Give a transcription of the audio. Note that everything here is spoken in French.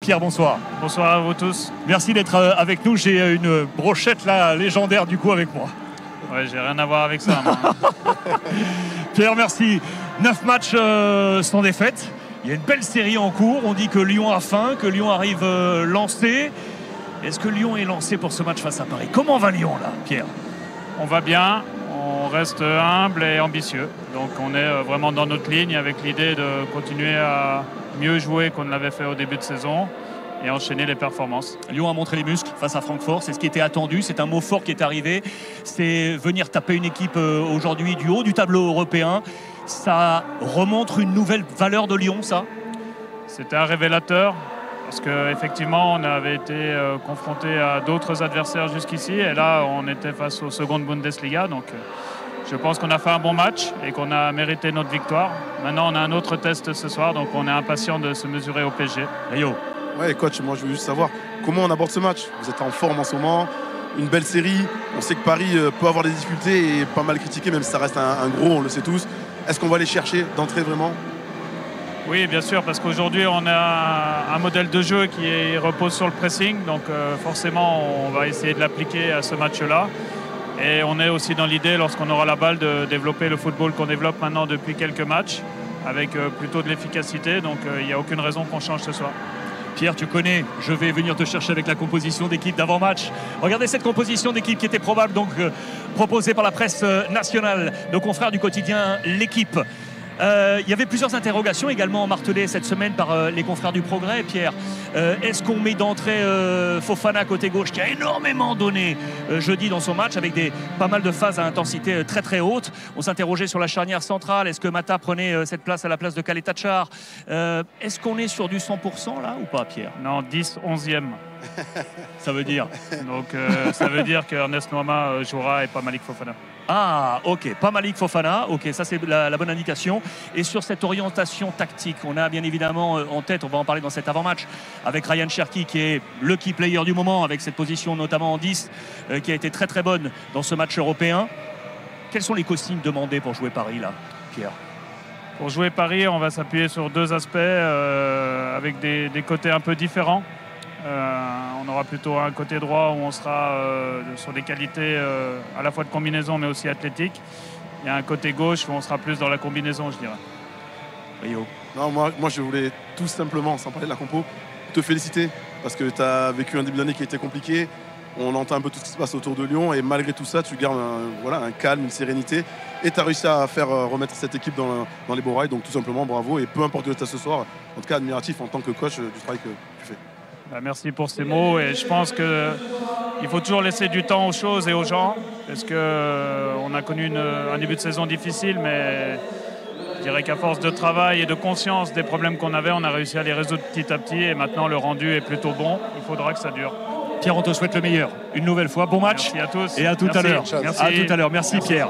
Pierre, bonsoir. Bonsoir à vous tous. Merci d'être avec nous. J'ai une brochette là, légendaire du coup avec moi. Ouais, j'ai rien à voir avec ça. Pierre, merci. 9 matchs sans défaite. Il y a une belle série en cours. On dit que Lyon a faim, que Lyon arrive lancé. Est-ce que Lyon est lancé pour ce match face à Paris? Comment va Lyon là, Pierre? On va bien, on reste humble et ambitieux. Donc on est vraiment dans notre ligne avec l'idée de continuer à mieux jouer qu'on ne l'avait fait au début de saison et enchaîner les performances. Lyon a montré les muscles face à Francfort, c'est ce qui était attendu, c'est un mot fort qui est arrivé, c'est venir taper une équipe aujourd'hui du haut du tableau européen. Ça remontre une nouvelle valeur de Lyon, ça? C'était un révélateur parce qu'effectivement on avait été confronté à d'autres adversaires jusqu'ici et là on était face aux secondes Bundesliga, donc je pense qu'on a fait un bon match et qu'on a mérité notre victoire. Maintenant on a un autre test ce soir, donc on est impatient de se mesurer au PSG. Rio. Ouais, coach, moi je veux juste savoir comment on aborde ce match. Vous êtes en forme en ce moment, une belle série. On sait que Paris peut avoir des difficultés et pas mal critiqué, même si ça reste un gros, on le sait tous. Est-ce qu'on va aller chercher d'entrer vraiment? Oui, bien sûr, parce qu'aujourd'hui on a un modèle de jeu qui repose sur le pressing, donc forcément on va essayer de l'appliquer à ce match-là. Et on est aussi dans l'idée, lorsqu'on aura la balle, de développer le football qu'on développe maintenant depuis quelques matchs, avec plutôt de l'efficacité, donc il n'y a aucune raison qu'on change ce soir. Pierre, tu connais, je vais venir te chercher avec la composition d'équipe d'avant-match. Regardez cette composition d'équipe qui était probable, donc proposée par la presse nationale, nos confrères du quotidien L'Équipe. Il y avait plusieurs interrogations également martelées cette semaine par les confrères du Progrès. Pierre, est-ce qu'on met d'entrée Fofana côté gauche, qui a énormément donné jeudi dans son match, avec pas mal de phases à intensité très très haute? On s'interrogeait sur la charnière centrale. Est-ce que Mata prenait cette place à la place de Kaletachar? Est-ce qu'on est sur du 100% là ou pas, Pierre? Non, 10, 11e. Ça veut dire donc ça veut dire qu'Ernest Noama jouera et pas Malik Fofana. Ah, ok, pas Malik Fofana, ok, ça c'est la bonne indication. Et sur cette orientation tactique, on a bien évidemment en tête, on va en parler dans cet avant-match, avec Ryan Cherki qui est le key player du moment, avec cette position notamment en 10, qui a été très très bonne dans ce match européen. Quelles sont les consignes demandées pour jouer Paris là, Pierre? Pour jouer Paris, on va s'appuyer sur deux aspects, avec des côtés un peu différents. On aura plutôt un côté droit où on sera sur des qualités à la fois de combinaison mais aussi athlétique. Il y a un côté gauche où on sera plus dans la combinaison, je dirais. Rio. Non, moi je voulais tout simplement, sans parler de la compo, te féliciter parce que tu as vécu un début d'année qui était compliqué. On entend un peu tout ce qui se passe autour de Lyon et malgré tout ça, tu gardes un calme, une sérénité et tu as réussi à faire remettre cette équipe dans les bons rails. Donc tout simplement, bravo, et peu importe le résultat ce soir, en tout cas admiratif en tant que coach du travail que tu fais. Merci pour ces mots, et je pense qu'il faut toujours laisser du temps aux choses et aux gens, parce qu'on a connu un début de saison difficile, mais je dirais qu'à force de travail et de conscience des problèmes qu'on avait, on a réussi à les résoudre petit à petit, et maintenant le rendu est plutôt bon. Il faudra que ça dure. Pierre, on te souhaite le meilleur. Une nouvelle fois, bon match. Merci à tous. Et à tout à l'heure. Merci. À tout à l'heure. Merci Pierre.